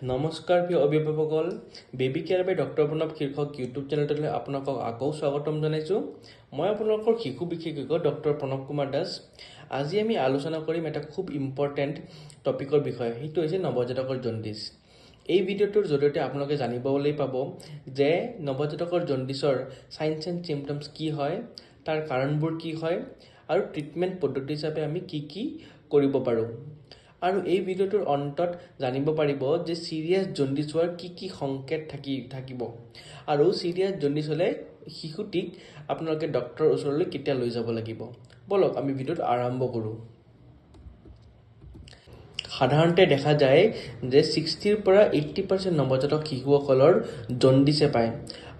নমস্কাৰ প্ৰিয় অভিভাৱকসকল, baby care by doctor Pranab শীৰ্ষক ইউটিউব চেনেলটোলৈ আপোনালোকক আকৌ স্বাগতম জনাইছোঁ। মই আপোনালোকৰ শিশু বিশেষজ্ঞ ডক্টৰ প্ৰণৱ কুমাৰ দাস। আজি আমি আলোচনা কৰিম এটা খুব ইম্পৰ্টেণ্ট টপিকৰ বিষয়ে, সেইটো হৈছে নৱজাতকৰ জণ্ডিছ। এই ভিডিঅ'টোৰ জৰিয়তে আপোনালোকে জানিবলৈ পাব যে নৱজাতকৰ জণ্ডিছৰ চাইন্স এণ্ড চিমটমছ কি হয়, তাৰ কাৰণবোৰ কি হয় আৰু ট্ৰিটমেণ্ট পদ্ধতি হিচাপে আমি কি কৰিব পাৰোঁ। আৰু এই ভিডিঅ'টোৰ অন্তত জানিব পাৰিব যে চিৰিয়াছ জণ্ডিছ হোৱাৰ কি সংকেত থাকিব আৰু চিৰিয়াছ জণ্ডিছ হ'লে শিশুটিক আপোনালোকে ডক্টৰৰ ওচৰলৈ কেতিয়া লৈ যাব লাগিব। বলক আমি ভিডিঅ'টো আৰম্ভ কৰোঁ। সাধাৰণতে দেখা যায় যে 60ৰ পৰা 80% নৱজাতক শিশুসকলৰ জণ্ডিছে পায়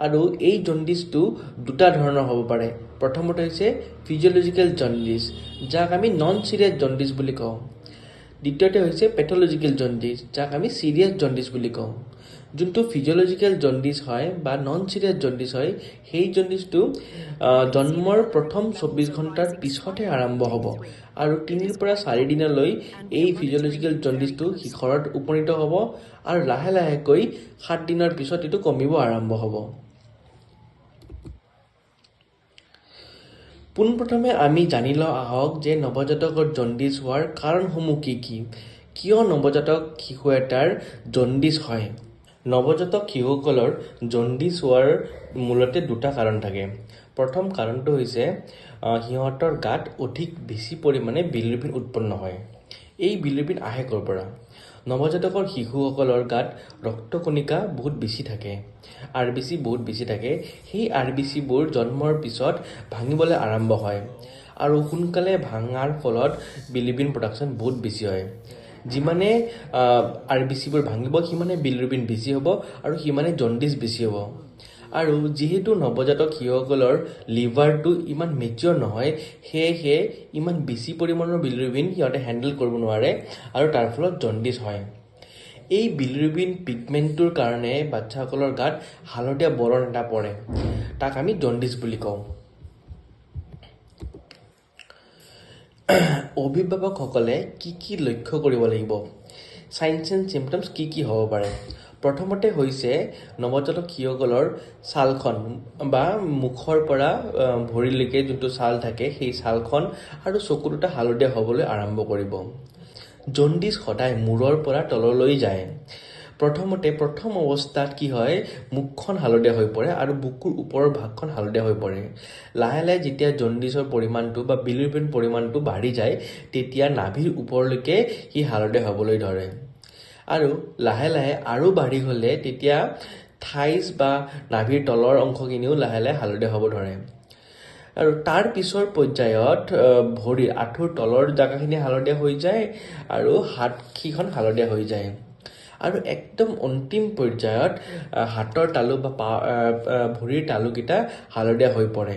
আৰু এই জণ্ডিছটো দুটা ধৰণৰ হ'ব পাৰে। প্ৰথমতে হৈছে ফিজিঅলজিকেল জণ্ডিছ, যাক আমি নন চিৰিয়াছ জণ্ডিছ বুলি কওঁ। দ্বিতীয়তে হৈছে পেথলজিকেল জণ্ডিছ, যাক আমি চিৰিয়াছ জণ্ডিছ বুলি কওঁ। যোনটো ফিজিঅলজিকেল জণ্ডিছ হয় বা নন চিৰিয়াছ জণ্ডিছ হয়, সেই জণ্ডিছটো জন্মৰ প্ৰথম 24 ঘণ্টাৰ পিছতহে আৰম্ভ হ'ব আৰু 3 পৰা 4 দিনলৈ এই ফিজিঅলজিকেল জণ্ডিছটো শিখৰত উপনীত হ'ব আৰু লাহে লাহেকৈ 7 দিনৰ পিছত এইটো কমিব আৰম্ভ হ'ব। পোনপ্ৰথমে আমি জানি লওঁ আহক যে নৱজাতকৰ জণ্ডিছ হোৱাৰ কাৰণসমূহ কি। কিয় নৱজাতক শিশু এটাৰ জণ্ডিছ হয়? নৱজাতক শিশুসকলৰ জণ্ডিছ হোৱাৰ মূলতে দুটা কাৰণ থাকে। প্ৰথম কাৰণটো হৈছে সিহঁতৰ গাত অধিক বেছি পৰিমাণে বিলিৰুবিন উৎপন্ন হয়। এই বিলিৰুবিন আহে ক'ৰ পৰা? নৱজাতকৰ শিশুসকলৰ গাত ৰক্তকণিকা বহুত বেছি থাকে, RBC বহুত বেছি থাকে। সেই RBCবোৰ জন্মৰ পিছত ভাঙিবলৈ আৰম্ভ হয় আৰু সোনকালে ভাঙাৰ ফলত বিলিৰুবিন প্ৰডাকশ্যন বহুত বেছি হয়। যিমানে RBCবোৰ ভাঙিব সিমানে বিলিৰুবিন বেছি হ'ব আৰু সিমানে জণ্ডিছ বেছি হ'ব। আৰু যিহেতু নৱজাতক শিশুসকলৰ লিভাৰটো ইমান মেচিয়ৰ নহয়, সেয়েহে ইমান বেছি পৰিমাণৰ বিলিৰুবিন সিহঁতে হেণ্ডেল কৰিব নোৱাৰে আৰু তাৰ ফলত জণ্ডিছ হয়। এই বিলিৰুবিন পিগমেণ্টটোৰ কাৰণে বাচ্চাসকলৰ গাত হালধীয়া বৰণ এটা পৰে, তাক আমি জণ্ডিছ বুলি কওঁ। অভিভাৱকসকলে কি লক্ষ্য কৰিব লাগিব? চাইন্স এণ্ড চিমটমছ কি হ'ব পাৰে? প্ৰথমতে হৈছে নৱজাতক শিশুসকলৰ ছালখন বা মুখৰ পৰা ভৰিলৈকে যোনটো ছাল থাকে, সেই ছালখন আৰু চকু দুটা হালধীয়া হ'বলৈ আৰম্ভ কৰিব। জণ্ডিছ সদায় মূৰৰ পৰা তললৈ যায়। প্ৰথম অৱস্থাত কি হয়, মুখখন হালধীয়া হৈ পৰে আৰু বুকুৰ ওপৰৰ ভাগখন হালধীয়া হৈ পৰে। লাহে লাহে যেতিয়া জণ্ডিছৰ পৰিমাণটো বা বিলিৰুবিন পৰিমাণটো বাঢ়ি যায়, তেতিয়া নাভিৰ ওপৰলৈকে সি হালধীয়া হ'বলৈ ধৰে আৰু লাহে লাহে আৰু বাঢ়ি গ'লে তেতিয়া থাইছ বা নাভিৰ তলৰ অংশখিনিও লাহে লাহে হালধীয়া হ'ব ধৰে। আৰু তাৰ পিছৰ পৰ্যায়ত ভৰিৰ আঁঠুৰ তলৰ জেগাখিনি হালধীয়া হৈ যায় আৰু হাতখন হালধীয়া হৈ যায়। আৰু একদম অন্তিম পৰ্যায়ত হাতৰ তালু বা ভৰিৰ তালুকেইটা হালধীয়া হৈ পৰে।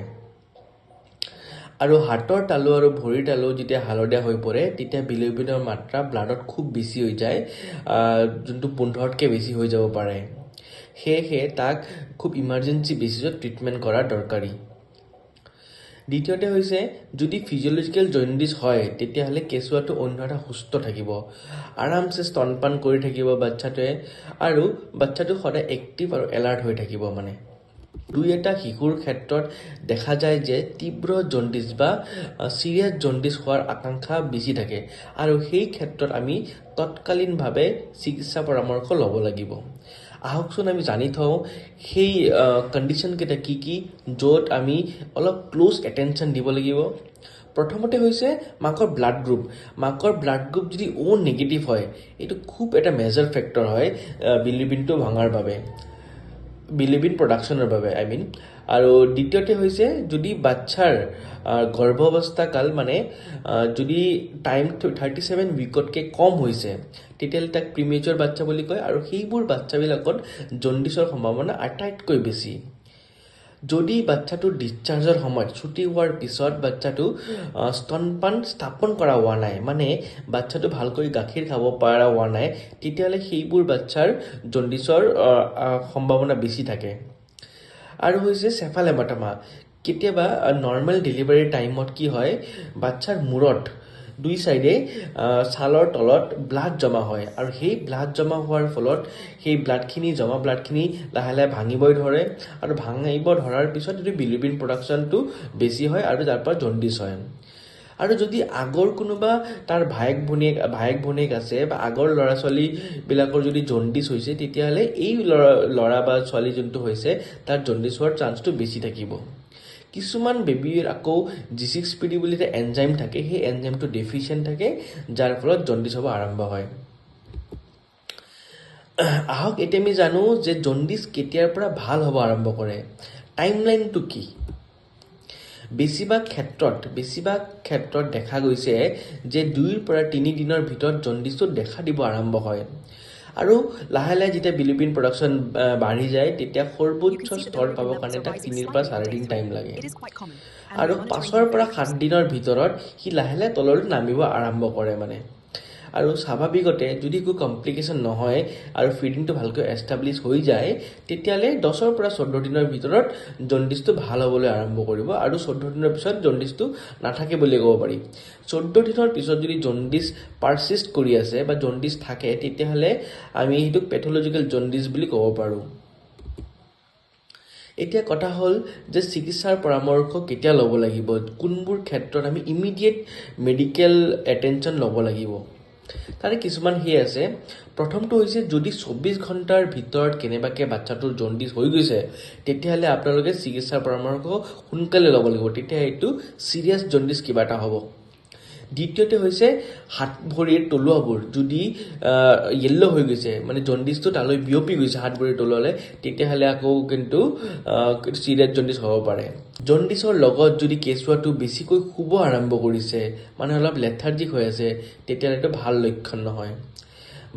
আৰু হাতৰ তালু আৰু ভৰিৰ তালু যেতিয়া হালধীয়া হৈ পৰে, তেতিয়া বিলিৰুবিনৰ মাত্ৰা ব্লাডত খুব বেছি হৈ যায়, যোনটো 15তকৈ বেছি হৈ যাব পাৰে। সেয়েহে তাক খুব ইমাৰ্জেঞ্চি বেচিছত ট্ৰিটমেণ্ট কৰা দৰকাৰী। দ্বিতীয়তে হৈছে যদি ফিজিঅলজিকেল জণ্ডিছ হয়, তেতিয়াহ'লে কেঁচুৱাটো অন্যথা সুস্থ থাকিব, আৰামছে স্তনপান কৰি থাকিব বাচ্চাটোৱে আৰু বাচ্চাটো সদায় এক্টিভ আৰু এলাৰ্ট হৈ থাকিব। দুই এটা শিশুৰ ক্ষেত্ৰত দেখা যায় যে তীব্ৰ জণ্ডিছ বা চিৰিয়াছ জণ্ডিছ হোৱাৰ আকাংক্ষা বেছি থাকে আৰু সেই ক্ষেত্ৰত আমি তৎকালীনভাৱে চিকিৎসা পৰামৰ্শ ল'ব লাগিব। আহকচোন আমি জানি থওঁ সেই কণ্ডিশ্যনকেইটা কি, য'ত আমি অলপ ক্ল'জ এটেনশ্যন দিব লাগিব। প্ৰথমতে হৈছে মাকৰ ব্লাড গ্ৰুপ। মাকৰ ব্লাড গ্ৰুপ যদি O নেগেটিভ হয়, এইটো খুব এটা মেজৰ ফেক্টৰ হয় বিলিৰুবিনটো ভাঙাৰ বাবে, বিলিৰুবিন প্ৰডাকশ্যনৰ বাবে আৰু দ্বিতীয়তে হৈছে যদি বাচ্চাৰ গৰ্ভাৱস্থা কাল যদি টাইম 37 উইকতকৈ কম হৈছে, তেতিয়াহ'লে তাক প্ৰিমেচৰ বাচ্চা বুলি কয় আৰু সেইবোৰ বাচ্চাবিলাকত জণ্ডিছৰ সম্ভাৱনা আটাইতকৈ বেছি। যদি বাচ্চাটো ডিছচাৰ্জৰ সময়ত ছুটি হোৱাৰ পিছত বাচ্চাটো স্তনপান স্থাপন কৰা হোৱা নাই, বাচ্চাটো ভালকৈ গাখীৰ খাব পৰা হোৱা নাই, তেতিয়াহ'লে সেইবোৰ বাচ্চাৰ জণ্ডিছৰ সম্ভাৱনা বেছি থাকে। আৰু হৈছে চেফালেমাটামা। কেতিয়াবা নৰ্মেল ডেলিভাৰীৰ টাইমত কি হয়, বাচ্চাৰ মূৰত দুই চাইডে ছালৰ তলত ব্লাড জমা হয় আৰু সেই ব্লাড জমা হোৱাৰ ফলত সেই জমা ব্লাডখিনি লাহে লাহে ভাঙিবই ধৰে আৰু ভাঙিব ধৰাৰ পিছত যদি বিলিৰুবিন প্ৰডাকশ্যনটো বেছি হয় আৰু তাৰ পৰা জণ্ডিছ হয়। আৰু যদি আগৰ কোনোবা তাৰ ভায়েক ভনীয়েক আছে বা আগৰ ল'ৰা ছোৱালীবিলাকৰ যদি জণ্ডিছ হৈছে তেতিয়াহ'লে এই ল'ৰা বা ছোৱালী যোনটো হৈছে তাৰ জণ্ডিছ হোৱাৰ চান্সটো বেছি থাকিব। কিছুমান বেবীৰ আকৌ G6PD বুলি এটা এনজাইম থাকে, সেই এনজাইমটো ডেফিচিয়েণ্ট থাকে, যাৰ ফলত জণ্ডিছ হ'ব আৰম্ভ হয়। আহক এতিয়া আমি জানো যে জণ্ডিছ কেতিয়াৰ পৰা ভাল হ'ব আৰম্ভ কৰে। টাইমলাইনটো কি? বেছিভাগ ক্ষেত্ৰত দেখা গৈছে যে 2 পৰা 3 দিনৰ ভিতৰত জণ্ডিছটো দেখা দিব আৰম্ভ হয় আৰু লাহে লাহে যেতিয়া বিলিৰুবিন প্ৰডাকশ্যন বাঢ়ি যায় তেতিয়া সৰ্বোচ্চ স্তৰ পাবৰ কাৰণে তাক 3 পৰা 4 দিন টাইম লাগে আৰু 5 পৰা 7 দিনৰ ভিতৰত সি লাহে লাহে তললৈ নামিব আৰম্ভ কৰে মানে। আৰু স্বাভাৱিকতে যদি একো কমপ্লিকেশ্যন নহয় আৰু ফিডিংটো ভালকৈ এষ্টাব্লিছ হৈ যায় তেতিয়াহ'লে 10 পৰা 14 দিনৰ ভিতৰত জণ্ডিছটো ভাল হ'বলৈ আৰম্ভ কৰিব আৰু 14 দিনৰ পিছত জণ্ডিছটো নাথাকে বুলি ক'ব পাৰি। 14 দিনৰ পিছত যদি জণ্ডিছ পাৰচিষ্ট কৰি আছে বা জণ্ডিছ থাকে তেতিয়াহ'লে আমি সেইটোক পেথলজিকেল জণ্ডিছ বুলি ক'ব পাৰোঁ। এতিয়া কথা হ'ল যে চিকিৎসাৰ পৰামৰ্শ কেতিয়া ল'ব লাগিব, কোনবোৰ ক্ষেত্ৰত আমি ইমিডিয়েট মেডিকেল এটেনশ্যন ল'ব লাগিব। তাৰে কিছুমান আছে। প্ৰথমটো হৈছে যদি 24 ঘণ্টাৰ ভিতৰত কেনেবাকৈ বাচ্চাটোৰ জণ্ডিছ হৈ গৈছে তেতিয়াহ'লে আপোনালোকে চিকিৎসাৰ পৰামৰ্শ সোনকালে ল'ব লাগিব, তেতিয়া এইটো চিৰিয়াছ জণ্ডিছ কিবা এটা হ'ব। দ্বিতীয়তে হৈছে হাত ভৰিৰ তলুৱাবোৰ যদি য়েল্ল' হৈ গৈছে মানে জণ্ডিছটো তালৈ বিয়পি গৈছে হাত ভৰিৰ তলুৱালৈ তেতিয়াহ'লে আকৌ কিন্তু চিৰিয়াছ জণ্ডিছ হ'ব পাৰে। জণ্ডিছৰ লগত যদি কেঁচুৱাটো বেছিকৈ শুব আৰম্ভ কৰিছে মানে অলপ লেথাৰ্জিক হৈ আছে তেতিয়াহ'লে ভাল লক্ষণ নহয়।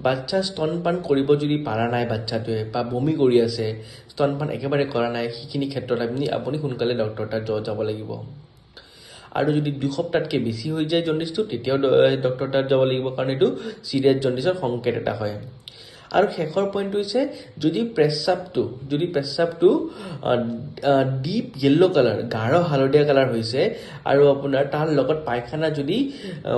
বাচ্চা স্তনপান কৰিব যদি পাৰা নাই বাচ্চাটোৱে বা বমি কৰি আছে, স্তনপান একেবাৰে কৰা নাই, সেইখিনি ক্ষেত্ৰত আপুনি সোনকালে ডক্টৰ তাত যাব লাগিব। আৰু যদি 2 সপ্তাহতকৈ বেছি হৈ যায় জণ্ডিছটো তেতিয়াও ডক্টৰ তাত যাব লাগিব কাৰণ এইটো চিৰিয়াছ জণ্ডিছৰ সংকেত এটা হয়। আৰু শেষৰ পইণ্টটো হৈছে যদি পেচাবটো ডিপ য়েল্ল' কালাৰ গাঢ় হালধীয়া কালাৰ হৈছে আৰু আপোনাৰ তাৰ লগত পায়খানা যদি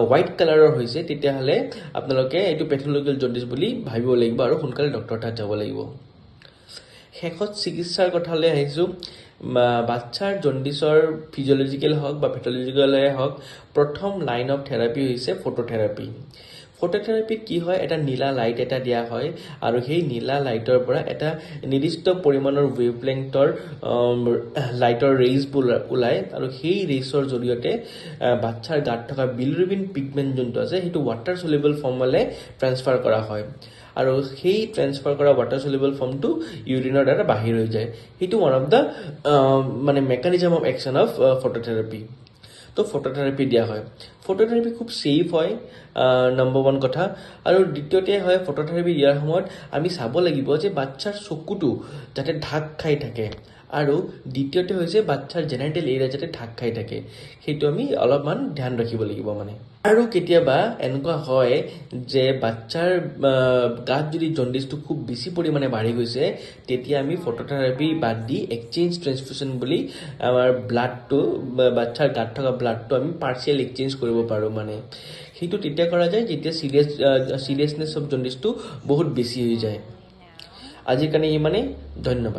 হোৱাইট কালাৰৰ হৈছে তেতিয়াহ'লে আপোনালোকে এইটো পেথলজিকেল জণ্ডিছ বুলি ভাবিব লাগিব আৰু সোনকালে ডক্টৰ তাত যাব লাগিব। শেষত চিকিৎসাৰ কথালৈ আহিছোঁ। বাচ্চাৰ জণ্ডিছৰ ফিজিঅলজিকেল হওক বা পেথলজিকেলে হওক প্ৰথম লাইন অফ থেৰাপি হৈছে ফটোথেৰাপি। ফটোথেৰাপিত কি হয়, এটা নীলা লাইট এটা দিয়া হয় আৰু সেই নীলা লাইটৰ পৰা এটা নিৰ্দিষ্ট পৰিমাণৰ ৱেভলেংথৰ লাইটৰ ৰেইজবোৰ ওলায় আৰু সেই ৰেইজৰ জৰিয়তে বাচ্চাৰ গাত থকা বিলিৰুবিন পিগমেণ্ট যোনটো আছে সেইটো ৱাটাৰ চলিবল ফৰ্মলৈ ট্ৰান্সফাৰ কৰা হয় আৰু সেই ট্ৰান্সফাৰ কৰা ৱাটাৰ চলিবল ফৰ্মটো ইউৰিনৰ দ্বাৰা বাহিৰ হৈ যায়। সেইটো one of the mechanism of action of phototherapy. তো ফটোথেৰাপি দিয়া হয়। ফটোথেৰাপি খুব ছেফ হয় নম্বৰ 1 কথা। আৰু দ্বিতীয়তে হয় ফটোথেৰাপি দিয়াৰ সময়ত আমি চাব লাগিব যে বাচ্চাৰ চকুটো যাতে ঢাক খাই থাকে আৰু দ্বিতীয়তে হৈছে বাচ্চাৰ জেনাইটেল এৰিয়া যাতে ঢাক খাই থাকে, সেইটো আমি অলপমান ধ্যান ৰাখিব লাগিব মানে। আৰু কেতিয়াবা এনেকুৱা হয় যে বাচ্চাৰ গাত যদি জণ্ডিছটো খুব বেছি পৰিমাণে বাঢ়ি গৈছে তেতিয়া আমি ফটোথেৰাপি বাদ দি এক্সচেঞ্জ ট্ৰেন্সফিউজন বুলি আমাৰ ব্লাডটো বাচ্চাৰ গাত থকা ব্লাডটো আমি পাৰ্চিয়েল এক্সচেঞ্জ কৰিব পাৰোঁ মানে। সেইটো তেতিয়া কৰা যায় যেতিয়া চিৰিয়াছনেছ অফ জণ্ডিছটো বহুত বেছি হৈ যায়। আজিৰ কাৰণে ইমানেই, ধন্যবাদ।